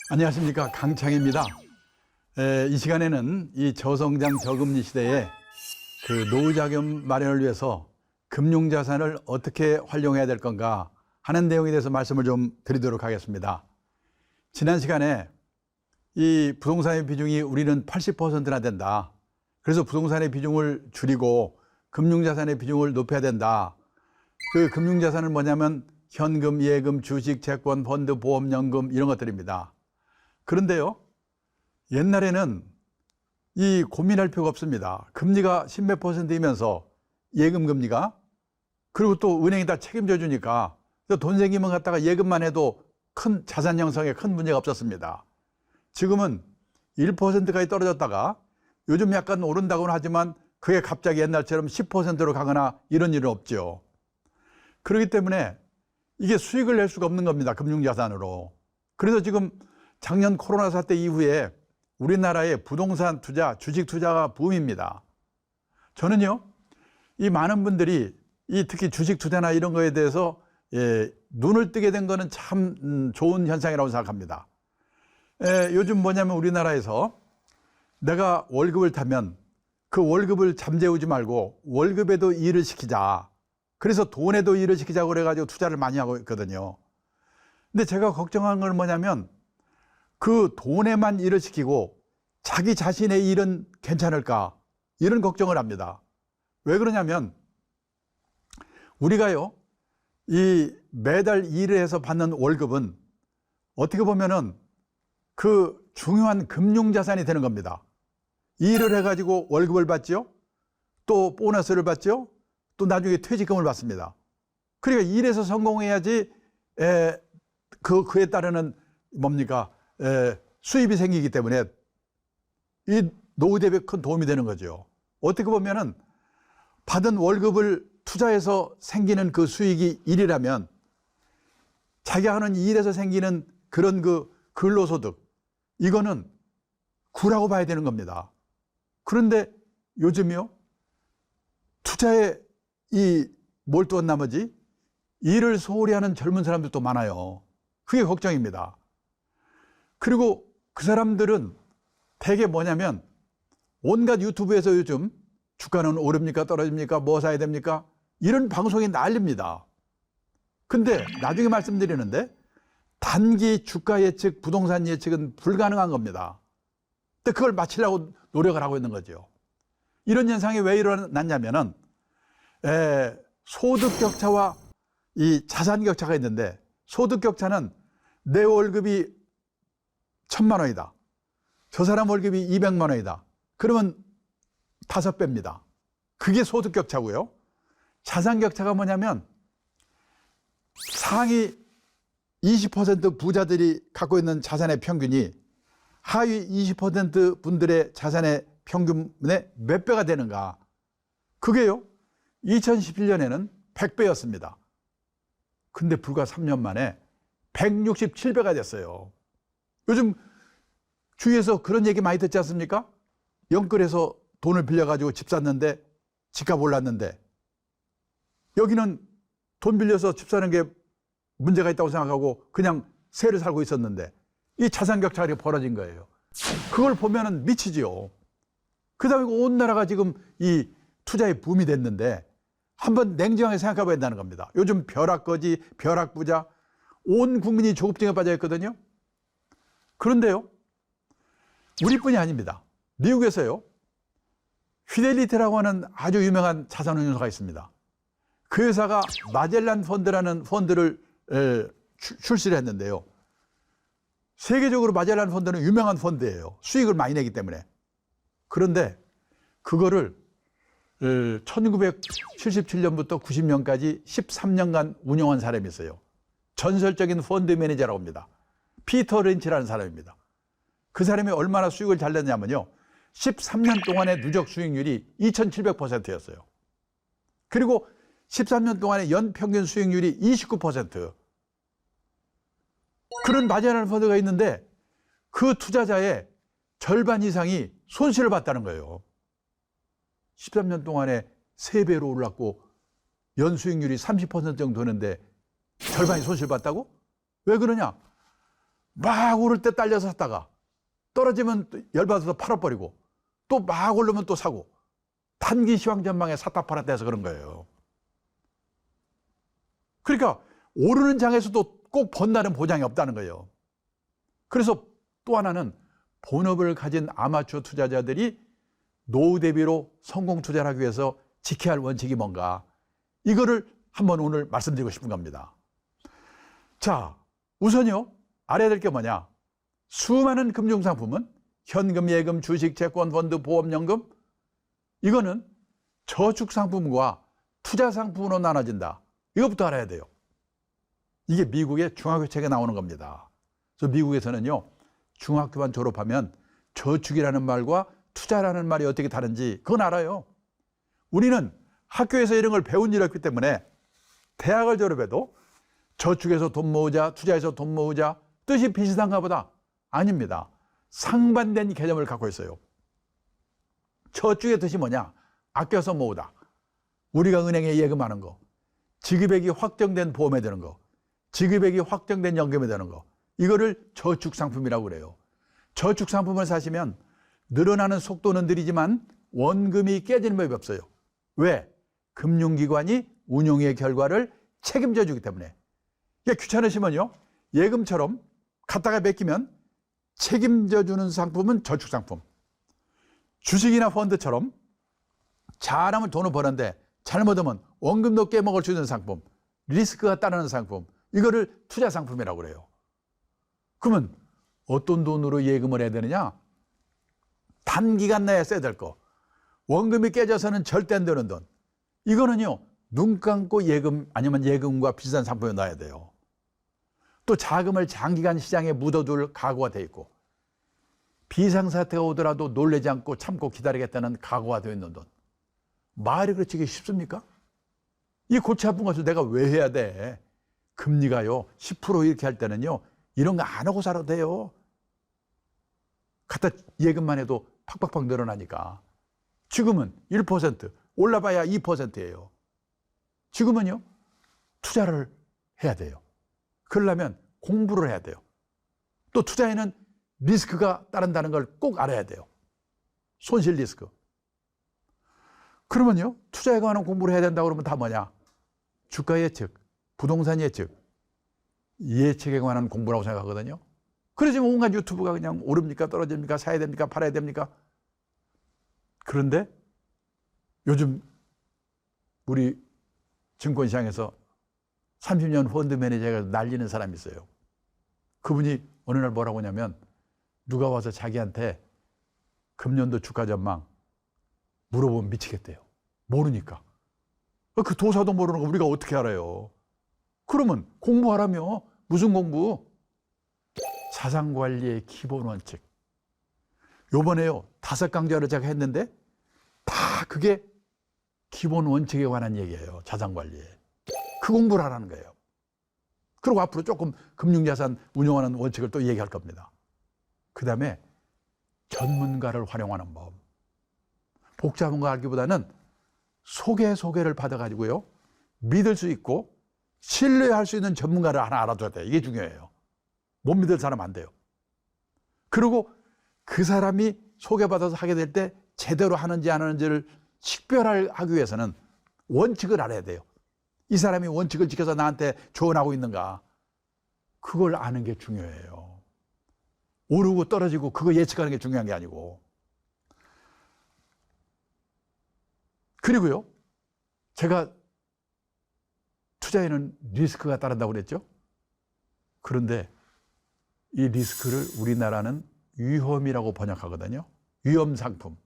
안녕하십니까, 강창입니다. 이 시간에는 이 저성장 저금리 시대에 그 노후 자금 마련을 위해서 금융자산을 어떻게 활용해야 될 건가 하는 내용에 대해서 말씀을 좀 드리도록 하겠습니다. 지난 시간에 이 부동산의 비중이 우리는 80%나 된다. 그래서 부동산의 비중을 줄이고 금융자산의 비중을 높여야 된다. 그 금융자산은 뭐냐면 현금, 예금, 주식, 채권, 펀드, 보험, 연금 이런 것들입니다. 그런데요, 옛날에는 이 고민할 필요가 없습니다. 금리가 10몇 %이면서 예금 금리가, 그리고 또 은행이 다 책임져 주니까 돈 생기면 갖다가 예금만 해도 큰 자산 형성에 큰 문제가 없었습니다. 지금은 1%까지 떨어졌다가 요즘 약간 오른다고는 하지만 그게 갑자기 옛날처럼 10%로 가거나 이런 일은 없죠. 그렇기 때문에 이게 수익을 낼 수가 없는 겁니다, 금융자산으로. 그래서 지금 작년 코로나 사태 이후에 우리나라의 부동산 투자, 주식 투자가 붐입니다. 저는요, 이 많은 분들이 이 특히 주식 투자나 이런 거에 대해서 눈을 뜨게 된 거는 참 좋은 현상이라고 생각합니다. 요즘 뭐냐면 우리나라에서 내가 월급을 타면 그 월급을 잠재우지 말고 월급에도 일을 시키자. 그래서 돈에도 일을 시키자고 그래가지고 투자를 많이 하고 있거든요. 근데 제가 걱정한 건 뭐냐면 그 돈에만 일을 시키고 자기 자신의 일은 괜찮을까? 이런 걱정을 합니다. 왜 그러냐면 우리가요, 이 매달 일을 해서 받는 월급은 어떻게 보면은 그 중요한 금융자산이 되는 겁니다. 일을 해가지고 월급을 받죠. 또 보너스를 받죠. 또 나중에 퇴직금을 받습니다. 그러니까 일해서 성공해야지 그에 따르는 뭡니까? 수입이 생기기 때문에 이 노후 대비에 큰 도움이 되는 거죠. 어떻게 보면은 받은 월급을 투자해서 생기는 그 수익이 일이라면 자기가 하는 일에서 생기는 그런 그 근로소득, 이거는 구라고 봐야 되는 겁니다. 그런데 요즘요, 투자에 이 몰두한 나머지 일을 소홀히 하는 젊은 사람들도 많아요. 그게 걱정입니다. 그리고 그 사람들은 대개 뭐냐면 온갖 유튜브에서 요즘 주가는 오릅니까 떨어집니까 뭐 사야 됩니까 이런 방송이 난립니다. 근데 나중에 말씀드리는데 단기 주가 예측, 부동산 예측은 불가능한 겁니다. 근데 그걸 맞추려고 노력을 하고 있는 거죠. 이런 현상이 왜 일어났냐면은 소득 격차와 이 자산 격차가 있는데, 소득 격차는 내 월급이 1,000만 원이다. 저 사람 월급이 200만 원이다. 그러면 5배입니다. 그게 소득 격차고요. 자산 격차가 뭐냐면 상위 20% 부자들이 갖고 있는 자산의 평균이 하위 20% 분들의 자산의 평균의 몇 배가 되는가. 그게요, 2017년에는 100배였습니다. 근데 불과 3년 만에 167배가 됐어요. 요즘 주위에서 그런 얘기 많이 듣지 않습니까? 영끌에서 돈을 빌려가지고 집 샀는데 집값 올랐는데, 여기는 돈 빌려서 집 사는 게 문제가 있다고 생각하고 그냥 새를 살고 있었는데 이 자산 격차가 이렇게 벌어진 거예요. 그걸 보면은 미치지요. 그 다음에 온 나라가 지금 이 투자의 붐이 됐는데 한번 냉정하게 생각해 봐야 된다는 겁니다. 요즘 벼락거지, 벼락부자, 온 국민이 조급증에 빠져 있거든요. 그런데요, 우리뿐이 아닙니다. 미국에서요, 피델리티라고 하는 아주 유명한 자산운용사가 있습니다. 그 회사가 마젤란 펀드라는 펀드를 출시를 했는데요. 세계적으로 마젤란 펀드는 유명한 펀드예요. 수익을 많이 내기 때문에. 그런데 그거를 1977년부터 90년까지 13년간 운영한 사람이 있어요. 전설적인 펀드 매니저라고 합니다. 피터 린치라는 사람입니다. 그 사람이 얼마나 수익을 잘 냈냐면요, 13년 동안의 누적 수익률이 2700%였어요. 그리고 13년 동안의 연평균 수익률이 29%. 그런 마젤란 펀드가 있는데 그 투자자의 절반 이상이 손실을 봤다는 거예요. 13년 동안에 3배로 올랐고 연수익률이 30% 정도 되는데 절반이 손실 봤다고? 왜 그러냐? 막 오를 때 딸려서 샀다가 떨어지면 열받아서 팔아버리고 또 막 오르면 또 사고 단기 시황 전망에 샀다 팔았다 해서 그런 거예요. 그러니까 오르는 장에서도 꼭 번다는 보장이 없다는 거예요. 그래서 또 하나는 본업을 가진 아마추어 투자자들이 노후 대비로 성공 투자를 하기 위해서 지켜야 할 원칙이 뭔가, 이거를 한번 오늘 말씀드리고 싶은 겁니다. 자, 우선요, 알아야 될 게 뭐냐. 수많은 금융상품은 현금, 예금, 주식, 채권, 펀드, 보험연금, 이거는 저축상품과 투자상품으로 나눠진다. 이것부터 알아야 돼요. 이게 미국의 중학교 책에 나오는 겁니다. 그래서 미국에서는요, 중학교만 졸업하면 저축이라는 말과 투자라는 말이 어떻게 다른지 그건 알아요. 우리는 학교에서 이런 걸 배운 일이 없기 때문에 대학을 졸업해도 저축해서 돈 모으자, 투자해서 돈 모으자, 뜻이 비슷한가 보다. 아닙니다. 상반된 개념을 갖고 있어요. 저축의 뜻이 뭐냐? 아껴서 모으다. 우리가 은행에 예금하는 거, 지급액이 확정된 보험에 드는 거, 지급액이 확정된 연금에 드는 거, 이거를 저축상품이라고 그래요. 저축상품을 사시면 늘어나는 속도는 느리지만 원금이 깨지는 법이 없어요. 왜? 금융기관이 운용의 결과를 책임져 주기 때문에. 이게 귀찮으시면요, 예금처럼 갖다가 맡기면 책임져 주는 상품은 저축상품. 주식이나 펀드처럼 잘하면 돈을 버는데 잘못하면 원금도 깨먹을 수 있는 상품, 리스크가 따르는 상품, 이거를 투자상품이라고 그래요. 그러면 어떤 돈으로 예금을 해야 되느냐? 단기간 내에 써야 될 거. 원금이 깨져서는 절대 안 되는 돈. 이거는요, 눈 감고 예금 아니면 예금과 비슷한 상품에 넣어야 돼요. 또 자금을 장기간 시장에 묻어둘 각오가 돼 있고, 비상사태가 오더라도 놀라지 않고 참고 기다리겠다는 각오가 되어 있는 돈. 말이 그렇지 쉽습니까? 이 골치 아픈 것을 내가 왜 해야 돼? 금리가요 10% 이렇게 할 때는요, 이런 거 안 하고 살아도 돼요. 갖다 예금만 해도 팍팍팍 늘어나니까. 지금은 1%, 올라봐야 2%예요. 지금은요, 투자를 해야 돼요. 그러려면 공부를 해야 돼요. 또 투자에는 리스크가 따른다는 걸 꼭 알아야 돼요. 손실 리스크. 그러면요, 투자에 관한 공부를 해야 된다고 그러면 다 뭐냐? 주가 예측, 부동산 예측, 예측에 관한 공부라고 생각하거든요. 그러지 온갖 유튜브가 그냥 오릅니까 떨어집니까, 사야 됩니까 팔아야 됩니까? 그런데 요즘 우리 증권시장에서 30년 펀드 매니저가 날리는 사람이 있어요. 그분이 어느 날 뭐라고 하냐면, 누가 와서 자기한테 금년도 주가 전망 물어보면 미치겠대요. 모르니까. 그 도사도 모르는 거 우리가 어떻게 알아요? 그러면 공부하라며. 무슨 공부? 자산관리의 기본 원칙. 요번에요 5강좌를 제가 했는데 다 그게 기본 원칙에 관한 얘기예요. 자산관리에. 그 공부를 하라는 거예요. 그리고 앞으로 조금 금융자산 운영하는 원칙을 또 얘기할 겁니다. 그 다음에 전문가를 활용하는 법. 복잡한 거 알기보다는 소개를 받아가지고요, 믿을 수 있고 신뢰할 수 있는 전문가를 하나 알아둬야 돼요. 이게 중요해요. 못 믿을 사람 안 돼요. 그리고 그 사람이 소개받아서 하게 될 때 제대로 하는지 안 하는지를 식별하기 위해서는 원칙을 알아야 돼요. 이 사람이 원칙을 지켜서 나한테 조언하고 있는가, 그걸 아는 게 중요해요. 오르고 떨어지고 그거 예측하는 게 중요한 게 아니고. 그리고요, 제가 투자에는 리스크가 따른다고 그랬죠. 그런데 이 리스크를 우리나라는 위험이라고 번역하거든요. 위험상품.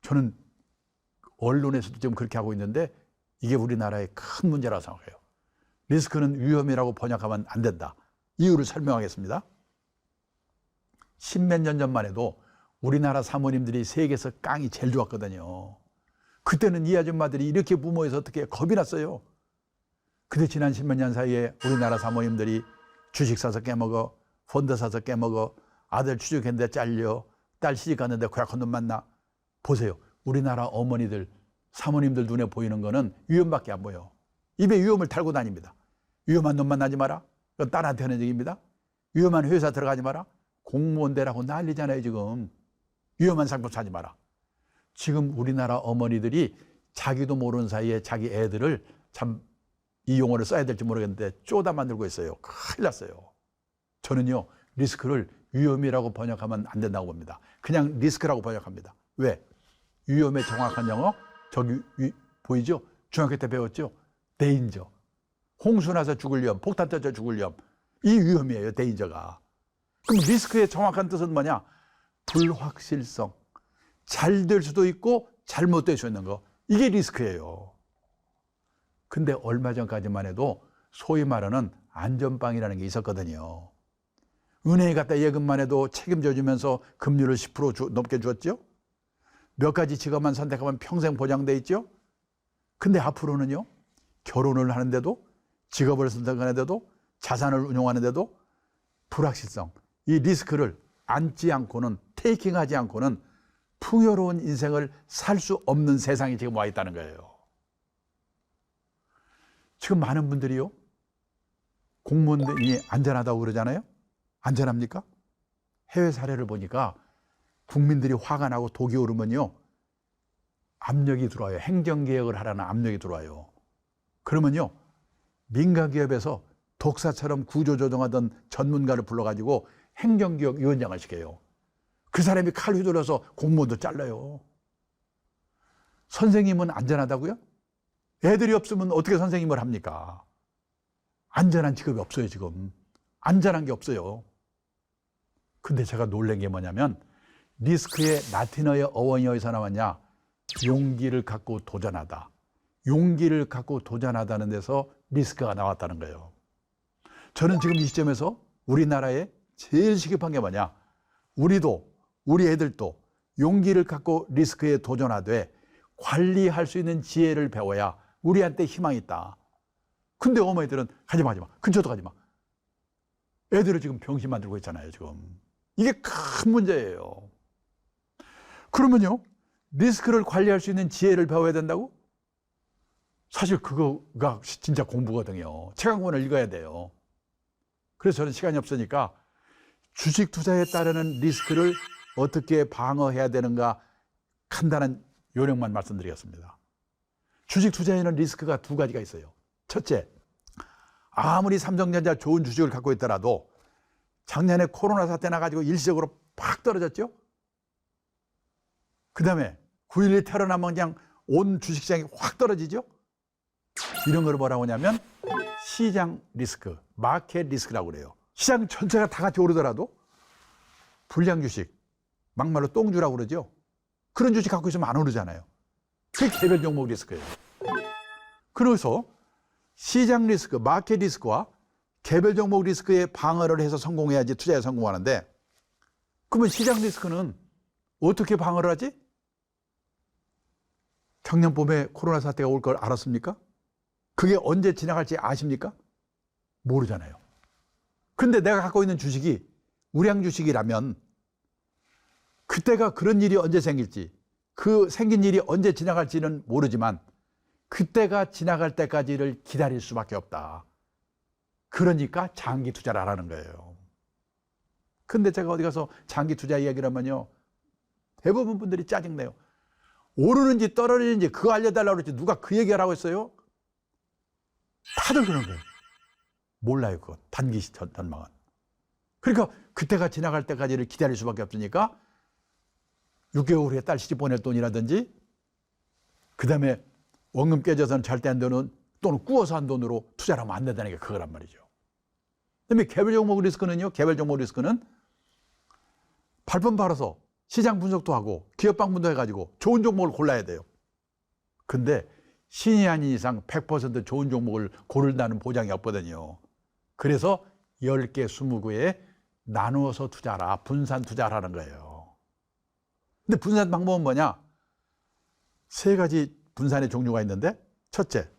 저는 언론에서도 지금 그렇게 하고 있는데 이게 우리나라의 큰 문제라고 생각해요. 리스크는 위험이라고 번역하면 안 된다. 이유를 설명하겠습니다. 10몇 년 전만 해도 우리나라 사모님들이 세계에서 깡이 제일 좋았거든요. 그때는 이 아줌마들이 이렇게 부모에서 어떻게 겁이 났어요. 근데 지난 10몇 년 사이에 우리나라 사모님들이 주식 사서 깨먹어, 펀드 사서 깨먹어, 아들 취직했는데 잘려, 딸 시집 갔는데 고약한 놈 만나. 보세요. 우리나라 어머니들, 사모님들 눈에 보이는 거는 위험밖에 안 보여. 입에 위험을 달고 다닙니다. 위험한 놈 만나지 마라. 그건 딸한테 하는 얘기입니다. 위험한 회사 들어가지 마라. 공무원대라고 난리잖아요, 지금. 위험한 상품 사지 마라. 지금 우리나라 어머니들이 자기도 모르는 사이에 자기 애들을 참 이 용어를 써야 될지 모르겠는데 쪼다 만들고 있어요. 큰일 났어요. 저는요, 리스크를 위험이라고 번역하면 안 된다고 봅니다. 그냥 리스크라고 번역합니다. 왜? 위험의 정확한 영어 저기 보이죠? 중학교 때 배웠죠? 데인저. 홍수 나서 죽을 위험, 폭탄 터져 죽을 위험. 이 위험이에요, 데인저가. 그럼 리스크의 정확한 뜻은 뭐냐? 불확실성. 잘 될 수도 있고 잘못될 수 있는 거. 이게 리스크예요. 근데 얼마 전까지만 해도 소위 말하는 안전빵이라는 게 있었거든요. 은행에 갖다 예금만 해도 책임져 주면서 금리를 10% 넘게 줬죠. 몇 가지 직업만 선택하면 평생 보장돼 있죠. 근데 앞으로는요, 결혼을 하는데도, 직업을 선택하는데도, 자산을 운용하는데도 불확실성, 이 리스크를 안지 않고는, 테이킹하지 않고는 풍요로운 인생을 살 수 없는 세상이 지금 와 있다는 거예요. 지금 많은 분들이요, 공무원들이 안전하다고 그러잖아요. 안전합니까? 해외 사례를 보니까 국민들이 화가 나고 독이 오르면요, 압력이 들어와요. 행정개혁을 하라는 압력이 들어와요. 그러면요, 민간기업에서 독사처럼 구조조정하던 전문가를 불러가지고 행정개혁위원장을 시켜요. 그 사람이 칼 휘둘러서 공무원도 잘라요. 선생님은 안전하다고요? 애들이 없으면 어떻게 선생님을 합니까? 안전한 직업이 없어요, 지금. 안전한 게 없어요. 근데 제가 놀란 게 뭐냐면, 리스크의 라틴어의 어원이 어디서 나왔냐? 용기를 갖고 도전하다. 용기를 갖고 도전하다는 데서 리스크가 나왔다는 거예요. 저는 지금 이 시점에서 우리나라에 제일 시급한 게 뭐냐? 우리도, 우리 애들도 용기를 갖고 리스크에 도전하되 관리할 수 있는 지혜를 배워야 우리한테 희망이 있다. 근데 어머니들은 가지 마, 가지 마. 근처도 가지 마. 애들을 지금 병신 만들고 있잖아요, 지금. 이게 큰 문제예요. 그러면요, 리스크를 관리할 수 있는 지혜를 배워야 된다고? 사실 그거가 진짜 공부거든요. 책 한 권을 읽어야 돼요. 그래서 저는 시간이 없으니까 주식 투자에 따르는 리스크를 어떻게 방어해야 되는가 간단한 요령만 말씀드리겠습니다. 주식 투자에는 리스크가 두 가지가 있어요. 첫째, 아무리 삼성전자 좋은 주식을 갖고 있더라도 작년에 코로나 사태 나가지고 일시적으로 팍 떨어졌죠? 그 다음에 9.11 테러 나면 그냥 온 주식시장이 확 떨어지죠? 이런 걸 뭐라고 하냐면 시장 리스크, 마켓 리스크라고 그래요. 시장 전체가 다 같이 오르더라도 불량 주식, 막말로 똥주라고 그러죠? 그런 주식 갖고 있으면 안 오르잖아요. 그게 개별 종목 리스크예요. 그래서 시장 리스크, 마켓 리스크와 개별 종목 리스크에 방어를 해서 성공해야지 투자에 성공하는데, 그러면 시장 리스크는 어떻게 방어를 하지? 작년 봄에 코로나 사태가 올 걸 알았습니까? 그게 언제 지나갈지 아십니까? 모르잖아요. 근데 내가 갖고 있는 주식이 우량 주식이라면 그때가 그런 일이 언제 생길지, 그 생긴 일이 언제 지나갈지는 모르지만 그때가 지나갈 때까지를 기다릴 수밖에 없다. 그러니까 장기 투자를 하라는 거예요. 근데 제가 어디 가서 장기 투자 이야기를 하면요, 대부분 분들이 짜증내요. 오르는지 떨어지는지 그거 알려달라고 그랬지 누가 그 얘기하라고 했어요? 다들 그런 거예요. 몰라요, 그건. 단기 전망은. 그러니까 그때가 지나갈 때까지를 기다릴 수밖에 없으니까 6개월 후에 딸 시집 보낼 돈이라든지, 그 다음에 원금 깨져서는 절대 안 되는, 또는 꾸어서 한 돈으로 투자를 하면 안 된다는 게 그거란 말이죠. 그 다음에 개별 종목 리스크는요, 개별 종목 리스크는 발품 팔아서 시장 분석도 하고 기업 방문도 해가지고 좋은 종목을 골라야 돼요. 근데 신이 아닌 이상 100% 좋은 종목을 고른다는 보장이 없거든요. 그래서 10개, 20개에 나누어서 투자하라, 분산 투자하라는 거예요. 근데 분산 방법은 뭐냐? 3가지 분산의 종류가 있는데, 첫째,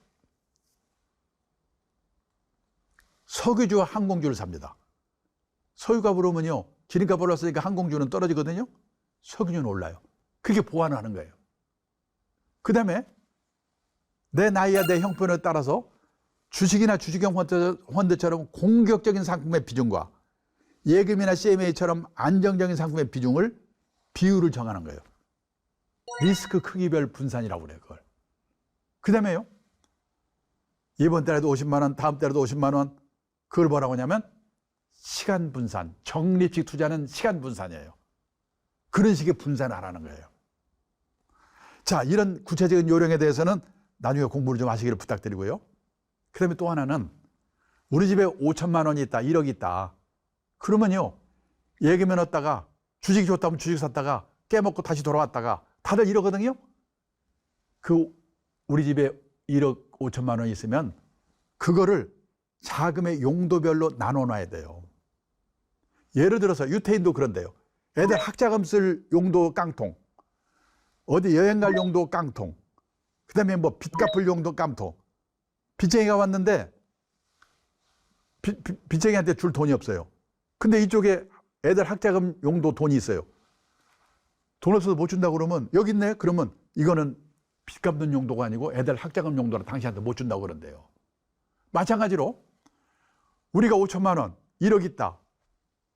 석유주와 항공주를 삽니다. 석유값 오르면요, 기름값 올랐으니까 항공주는 떨어지거든요. 석유는 올라요. 그게 보완을 하는 거예요. 그 다음에 내 나이와 내 형편에 따라서 주식이나 주식형 펀드처럼 공격적인 상품의 비중과 예금이나 CMA처럼 안정적인 상품의 비율을 정하는 거예요. 리스크 크기별 분산이라고 그래요, 그걸. 그 다음에요, 이번 달에도 50만 원, 다음 달에도 50만 원, 그걸 뭐라고 하냐면 시간 분산, 적립식 투자는 시간 분산이에요. 그런 식의 분산을 하라는 거예요. 자, 이런 구체적인 요령에 대해서는 나중에 공부를 좀 하시기를 부탁드리고요. 그 다음에 또 하나는, 우리 집에 5천만 원이 있다, 1억이 있다. 그러면요, 예금에 넣었다가 주식이 좋다면 주식 샀다가 깨먹고 다시 돌아왔다가 다들 이러거든요. 우리 집에 1억 5천만 원이 있으면 그거를 자금의 용도별로 나눠놔야 돼요. 예를 들어서 유태인도 그런데요. 애들 학자금 쓸 용도 깡통, 어디 여행 갈 용도 깡통, 그 다음에 뭐 빚 갚을 용도 깡통. 빚쟁이가 왔는데 빚쟁이한테 줄 돈이 없어요. 근데 이쪽에 애들 학자금 용도 돈이 있어요. 돈 없어서 못 준다고 그러면, 여기 있네? 그러면 이거는 빚 갚는 용도가 아니고 애들 학자금 용도라 당신한테 못 준다고 그런대요. 마찬가지로 우리가 5천만 원, 1억 있다.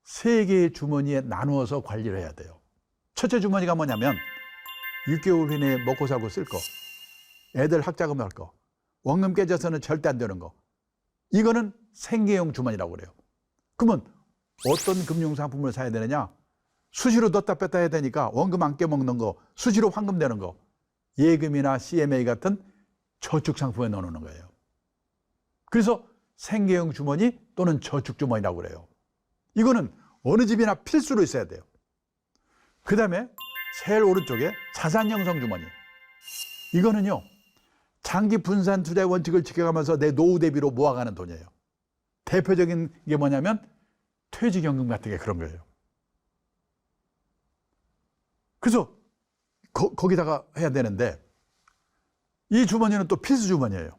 3개의 주머니에 나누어서 관리를 해야 돼요. 첫째 주머니가 뭐냐면 6개월 이내에 먹고 살고 쓸 거, 애들 학자금 할 거, 원금 깨져서는 절대 안 되는 거. 이거는 생계형 주머니라고 그래요. 그러면 어떤 금융상품을 사야 되느냐? 수시로 넣었다 뺐다 해야 되니까 원금 안 깨먹는 거, 수시로 환급되는 거, 예금이나 CMA 같은 저축상품에 넣어놓는 거예요. 그래서 생계형 주머니 또는 저축주머니라고 그래요. 이거는 어느 집이나 필수로 있어야 돼요. 그 다음에 제일 오른쪽에 자산형성 주머니. 이거는요, 장기 분산 투자의 원칙을 지켜가면서 내 노후 대비로 모아가는 돈이에요. 대표적인 게 뭐냐면 퇴직연금 같은 게 그런 거예요. 그래서 거기다가 해야 되는데, 이 주머니는 또 필수 주머니예요.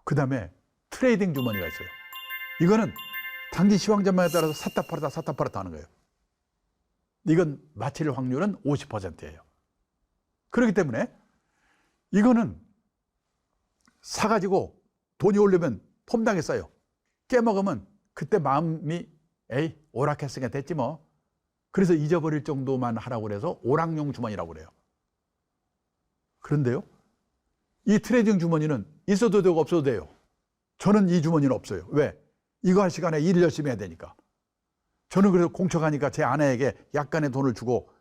그 다음에 트레이딩 주머니가 있어요. 이거는 단기 시황 전망에 따라서 샀다 팔았다 하는 거예요. 이건 마칠 확률은 50%예요. 그렇기 때문에 이거는 사가지고 돈이 오르면 폼당에 써요. 깨먹으면 그때 마음이 에이 오락했으니까 됐지 뭐. 그래서 잊어버릴 정도만 하라고 그래서 오락용 주머니라고 그래요. 그런데요, 이 트레이딩 주머니는 있어도 되고 없어도 돼요. 저는 이 주머니는 없어요. 왜? 이거 할 시간에 일을 열심히 해야 되니까. 저는 그래서 공척하니까 제 아내에게 약간의 돈을 주고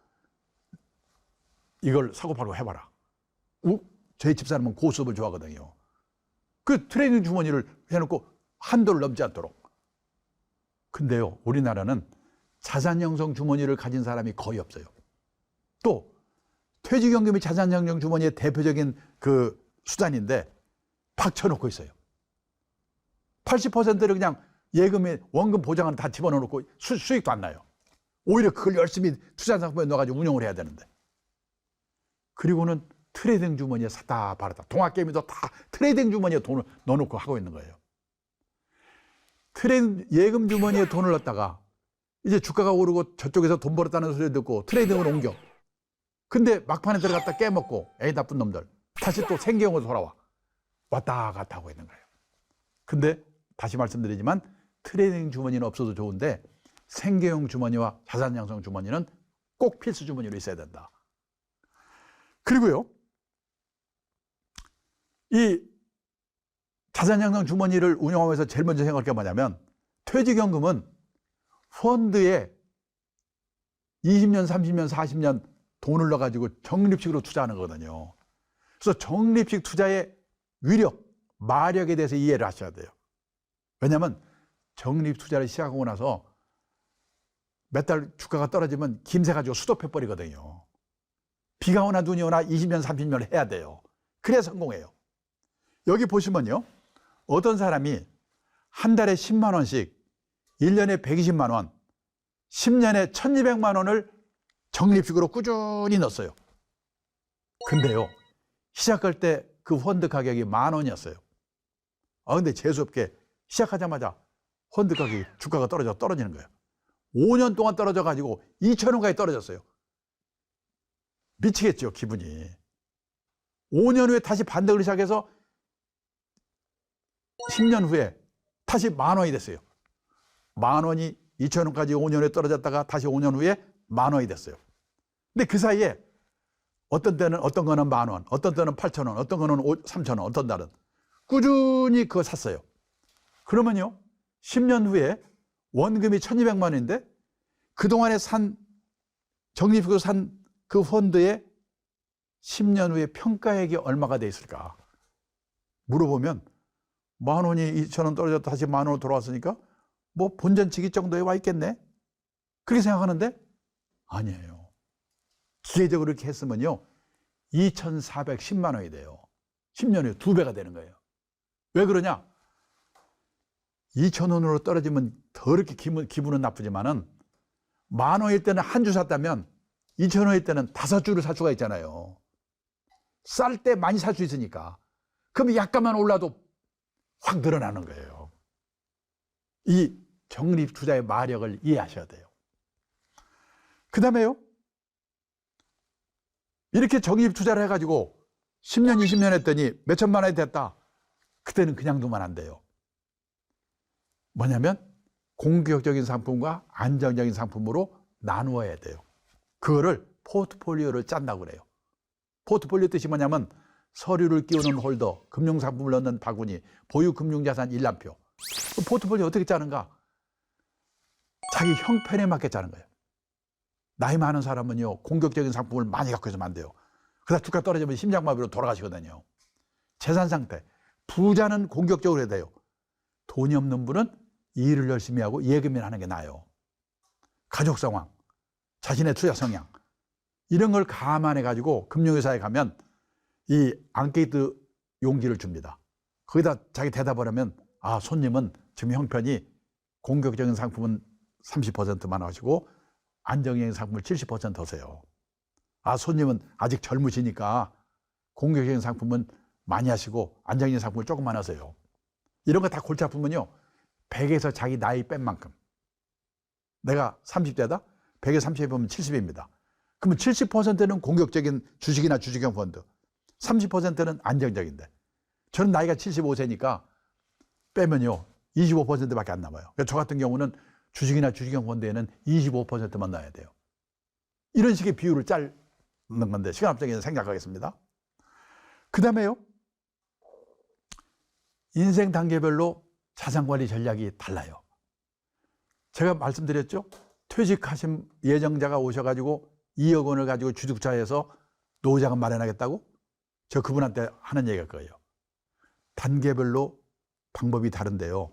이걸 사고팔고 해봐라. 저희 집사람은 고수업을 좋아하거든요. 그 트레이딩 주머니를 해놓고 한도를 넘지 않도록. 근데요, 우리나라는 자산형성 주머니를 가진 사람이 거의 없어요. 또 퇴직연금이 자산형성 주머니의 대표적인 그 수단인데 박쳐놓고 있어요. 80%를 그냥 예금에 원금 보장을 다 집어넣어놓고 수익도 안 나요. 오히려 그걸 열심히 투자상품에 넣어가지고 운용을 해야 되는데. 그리고는 트레이딩 주머니에 샀다 팔았다, 동학개미도 다 트레이딩 주머니에 돈을 넣어놓고 하고 있는 거예요. 예금 주머니에 돈을 넣었다가 이제 주가가 오르고 저쪽에서 돈 벌었다는 소리 듣고 트레이딩을 옮겨. 근데 막판에 들어갔다 깨먹고 에이 나쁜 놈들, 다시 또 생계형으로 돌아와. 왔다 갔다 하고 있는 거예요. 근데 다시 말씀드리지만 트레이딩 주머니는 없어도 좋은데 생계형 주머니와 자산양성 주머니는 꼭 필수 주머니로 있어야 된다. 그리고요, 이 자산양성 주머니를 운영하면서 제일 먼저 생각할 게 뭐냐면, 퇴직연금은 펀드에 20년, 30년, 40년 돈을 넣어가지고 적립식으로 투자하는 거거든요. 그래서 적립식 투자의 위력, 마력에 대해서 이해를 하셔야 돼요. 왜냐하면 적립 투자를 시작하고 나서 몇 달 주가가 떨어지면 김새 가지고 수도패버리거든요. 비가 오나 눈이 오나 20년, 30년을 해야 돼요. 그래야 성공해요. 여기 보시면요, 어떤 사람이 한 달에 10만 원씩 1년에 120만 원, 10년에 1200만 원을 적립식으로 꾸준히 넣었어요. 근데요, 시작할 때 그 펀드 가격이 10,000원이었어요. 근데 재수없게 시작하자마자 펀드 가격이, 주가가 떨어지는 거예요. 5년 동안 떨어져 가지고 2,000원까지 떨어졌어요. 미치겠죠, 기분이. 5년 후에 다시 반등을 시작해서 10년 후에 다시 10,000원이 됐어요. 10,000원이 2,000원까지 5년 후에 떨어졌다가 다시 5년 후에 10,000원이 됐어요. 근데 그 사이에 어떤 때는 어떤 거는 10,000원, 어떤 때는 8,000원, 어떤 거는 3,000원, 어떤 날은 꾸준히 그거 샀어요. 그러면요 10년 후에 원금이 1,200만 원인데 그동안에 적립식으로 산 그 펀드의 10년 후에 평가액이 얼마가 돼 있을까? 물어보면 10,000원이 2,000원 떨어졌다 다시 10,000원으로 돌아왔으니까 뭐 본전치기 정도에 와 있겠네? 그렇게 생각하는데 아니에요. 기계적으로 이렇게 했으면요 2,410만 원이 돼요. 10년 후에 2배가 되는 거예요. 왜 그러냐? 2,000원으로 떨어지면 더럽게 기분은 나쁘지만은 10,000원일 때는 한 주 샀다면 2,000원일 때는 5주를 살 수가 있잖아요. 쌀 때 많이 살 수 있으니까. 그럼 약간만 올라도 확 늘어나는 거예요. 이 적립 투자의 마력을 이해하셔야 돼요. 그 다음에요. 이렇게 적립 투자를 해가지고 10년, 20년 했더니 몇 천만 원이 됐다. 그때는 그냥 두면 안 돼요. 뭐냐면 공격적인 상품과 안정적인 상품으로 나누어야 돼요. 그거를 포트폴리오를 짠다고 그래요. 포트폴리오 뜻이 뭐냐면 서류를 끼우는 홀더, 금융상품을 넣는 바구니, 보유 금융자산 일람표. 그 포트폴리오 어떻게 짜는가? 자기 형편에 맞게 짜는 거예요. 나이 많은 사람은요 공격적인 상품을 많이 갖고 있으면 안 돼요. 그러다 주가 떨어지면 심장마비로 돌아가시거든요. 재산 상태, 부자는 공격적으로 해야 돼요. 돈이 없는 분은 일을 열심히 하고 예금을 하는 게 나아요. 가족 상황, 자신의 투자 성향 이런 걸 감안해 가지고 금융회사에 가면 이 앙케이트 용지를 줍니다. 거기다 자기 대답을 하면 아 손님은 지금 형편이 공격적인 상품은 30%만 하시고 안정적인 상품을 70% 하세요. 아 손님은 아직 젊으시니까 공격적인 상품은 많이 하시고 안정적인 상품을 조금만 하세요. 이런 거 다 골치 아프면요 100에서 자기 나이 뺀 만큼 내가 30대다 100에 30에 보면 70입니다. 그러면 70%는 공격적인 주식이나 주식형 펀드 30%는 안정적인데 저는 나이가 75세니까 빼면요 25%밖에 안 남아요. 그러니까 저 같은 경우는 주식이나 주식형 펀드에는 25%만 넣어야 돼요. 이런 식의 비율을 짜는 건데 시간 앞서서 생각하겠습니다. 그 다음에요 인생 단계별로 자산관리 전략이 달라요. 제가 말씀드렸죠. 퇴직하신 예정자가 오셔가지고 2억 원을 가지고 주식투자해서 노후자금 마련하겠다고? 저 그분한테 하는 얘기가 그거예요. 단계별로 방법이 다른데요.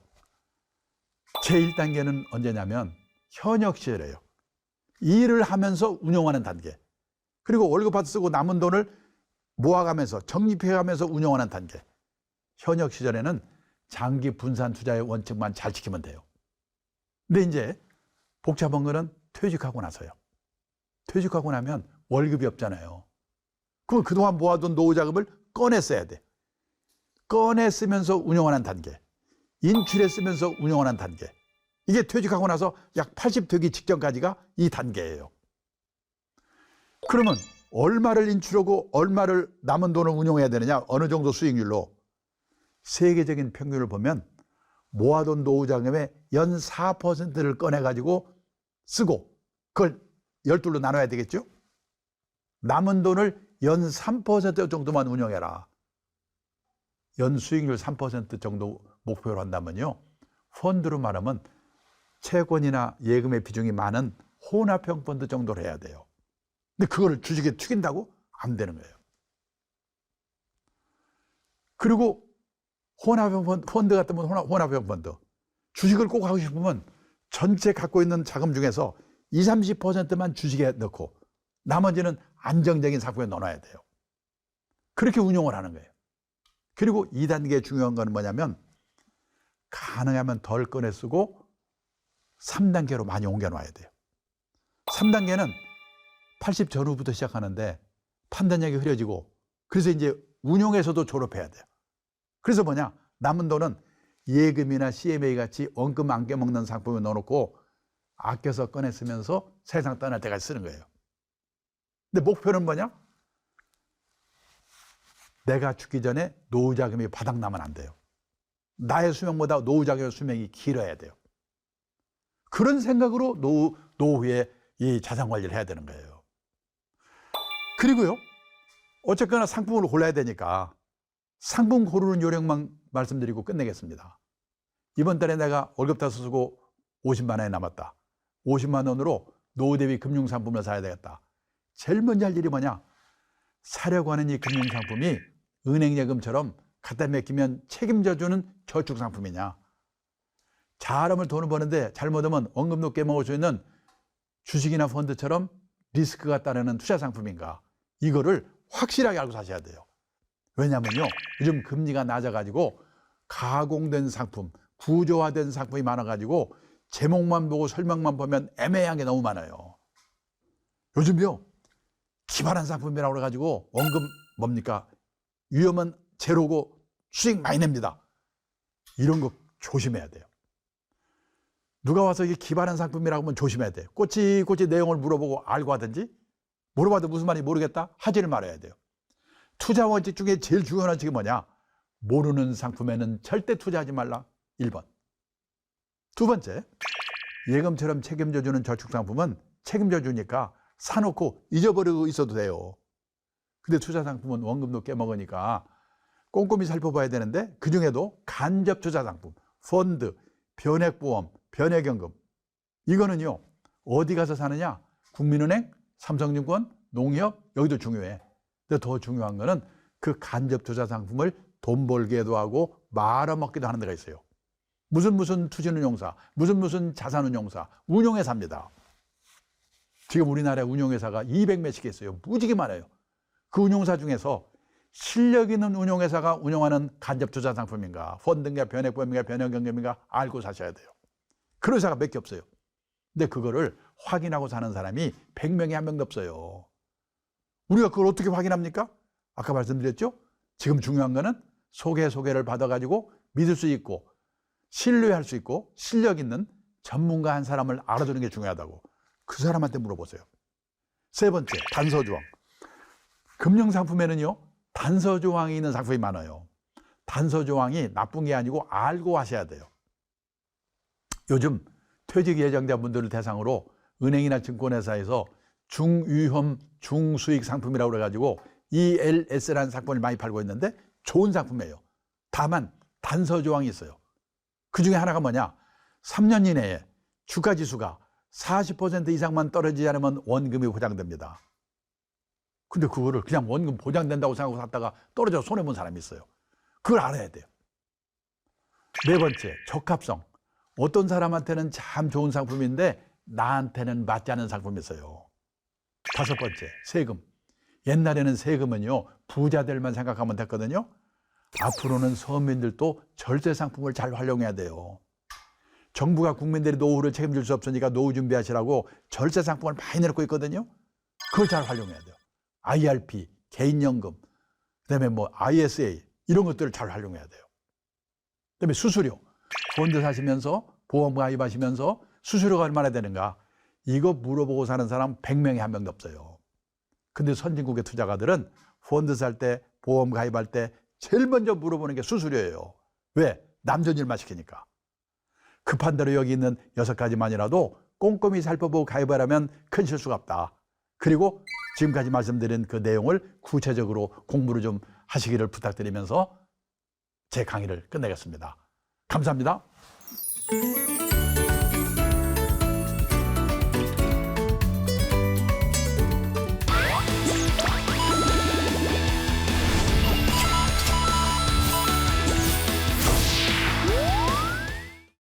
제1단계는 언제냐면 현역 시절이에요. 일을 하면서 운용하는 단계. 그리고 월급 받아 쓰고 남은 돈을 모아가면서 적립해가면서 운용하는 단계. 현역 시절에는 장기 분산 투자의 원칙만 잘 지키면 돼요. 근데 이제 복잡한 거는 퇴직하고 나서요. 퇴직하고 나면 월급이 없잖아요. 그럼 그동안 모아둔 노후자금을 꺼내 써야 돼. 꺼내 쓰면서 운용하는 단계. 인출해 쓰면서 운용하는 단계. 이게 퇴직하고 나서 약 80 되기 직전까지가 이 단계예요. 그러면 얼마를 인출하고 얼마를 남은 돈을 운용해야 되느냐? 어느 정도 수익률로? 세계적인 평균을 보면 모아둔 노후자금의 연 4%를 꺼내가지고 쓰고 그걸 12로 나눠야 되겠죠? 남은 돈을 연 3% 정도만 운용해라. 연 수익률 3% 정도 목표로 한다면요. 펀드로 말하면 채권이나 예금의 비중이 많은 혼합형 펀드 정도로 해야 돼요. 근데 그거를 주식에 튀긴다고? 안 되는 거예요. 그리고 혼합형 펀드 같은 건 혼합형 펀드. 주식을 꼭 하고 싶으면 전체 갖고 있는 자금 중에서 20, 30%만 주식에 넣고 나머지는 안정적인 상품에 넣어놔야 돼요. 그렇게 운용을 하는 거예요. 그리고 2단계 중요한 건 뭐냐면 가능하면 덜 꺼내 쓰고 3단계로 많이 옮겨놔야 돼요. 3단계는 80 전후부터 시작하는데 판단력이 흐려지고 그래서 이제 운용에서도 졸업해야 돼요. 그래서 뭐냐? 남은 돈은 예금이나 CMA 같이 원금 안 깨먹는 상품에 넣어놓고 아껴서 꺼내 쓰면서 세상 떠날 때까지 쓰는 거예요. 근데 목표는 뭐냐? 내가 죽기 전에 노후자금이 바닥나면 안 돼요. 나의 수명보다 노후자금의 수명이 길어야 돼요. 그런 생각으로 노후에 이 자산 관리를 해야 되는 거예요. 그리고요, 어쨌거나 상품을 골라야 되니까 상품 고르는 요령만 말씀드리고 끝내겠습니다. 이번 달에 내가 월급 다 쓰고 50만 원이 남았다. 50만 원으로 노후 대비 금융상품을 사야 되겠다. 제일 먼저 할 일이 뭐냐? 사려고 하는 이 금융상품이 은행 예금처럼 갖다 맡기면 책임져주는 저축상품이냐? 잘하면 돈을 버는데 잘못하면 원금도 깨먹을 수 있는 주식이나 펀드처럼 리스크가 따르는 투자상품인가? 이거를 확실하게 알고 사셔야 돼요. 왜냐면요, 요즘 금리가 낮아가지고 가공된 상품, 구조화된 상품이 많아가지고 제목만 보고 설명만 보면 애매한 게 너무 많아요. 요즘요, 기발한 상품이라고 그래가지고 원금 뭡니까? 위험은 제로고 수익 많이 냅니다. 이런 거 조심해야 돼요. 누가 와서 이게 기발한 상품이라고 하면 조심해야 돼요. 꼬치꼬치 내용을 물어보고 알고 하든지, 물어봐도 무슨 말인지 모르겠다 하지를 말아야 돼요. 투자 원칙 중에 제일 중요한 원칙이 뭐냐? 모르는 상품에는 절대 투자하지 말라. 1번. 두 번째, 예금처럼 책임져주는 저축상품은 책임져주니까 사놓고 잊어버리고 있어도 돼요. 근데 투자상품은 원금도 깨먹으니까 꼼꼼히 살펴봐야 되는데, 그중에도 간접 투자상품, 펀드, 변액보험, 변액연금, 이거는요, 어디 가서 사느냐? 국민은행, 삼성증권, 농협, 여기도 중요해. 근데 더 중요한 거는 그 간접 투자 상품을 돈 벌게도 하고 말아먹기도 하는 데가 있어요. 무슨 투자운용사, 무슨 자산운용사, 운용회사입니다. 지금 우리나라에 운용회사가 200몇씩 있어요. 무지개 많아요. 그 운용사 중에서 실력 있는 운용회사가 운영하는 간접 투자 상품인가, 펀드인가, 변액보험인가, 변액연금인가 알고 사셔야 돼요. 그런 회사가 몇 개 없어요. 근데 그거를 확인하고 사는 사람이 100명에 한 명도 없어요. 우리가 그걸 어떻게 확인합니까? 아까 말씀드렸죠? 지금 중요한 거는 소개를 받아가지고 믿을 수 있고 신뢰할 수 있고 실력 있는 전문가 한 사람을 알아두는 게 중요하다고. 그 사람한테 물어보세요. 세 번째, 단서조항. 금융상품에는요, 단서조항이 있는 상품이 많아요. 단서조항이 나쁜 게 아니고 알고 하셔야 돼요. 요즘 퇴직 예정자분들을 대상으로 은행이나 증권회사에서 중위험 중수익 상품이라고 그래가지고 ELS라는 상품을 많이 팔고 있는데 좋은 상품이에요. 다만 단서조항이 있어요. 그 중에 하나가 뭐냐? 3년 이내에 주가지수가 40% 이상만 떨어지지 않으면 원금이 보장됩니다. 근데 그거를 그냥 원금 보장된다고 생각하고 샀다가 떨어져서 손해본 사람이 있어요. 그걸 알아야 돼요. 네 번째, 적합성. 어떤 사람한테는 참 좋은 상품인데 나한테는 맞지 않은 상품이 있어요. 다섯 번째, 세금. 옛날에는 세금은요, 부자들만 생각하면 됐거든요. 앞으로는 서민들도 절세 상품을 잘 활용해야 돼요. 정부가 국민들의 노후를 책임질 수 없으니까 노후 준비하시라고 절세 상품을 많이 내놓고 있거든요. 그걸 잘 활용해야 돼요. IRP, 개인연금, 그다음에 뭐 ISA 이런 것들을 잘 활용해야 돼요. 그다음에 수수료, 펀드 사시면서 보험 가입하시면서 수수료가 얼마나 되는가, 이거 물어보고 사는 사람 100명에 한 명도 없어요. 근데 선진국의 투자가들은 펀드 살 때, 보험 가입할 때 제일 먼저 물어보는 게 수수료예요. 왜? 남존일만 시키니까. 급한 대로 여기 있는 6가지만이라도 꼼꼼히 살펴보고 가입하려면 큰 실수가 없다. 그리고 지금까지 말씀드린 그 내용을 구체적으로 공부를 좀 하시기를 부탁드리면서 제 강의를 끝내겠습니다. 감사합니다.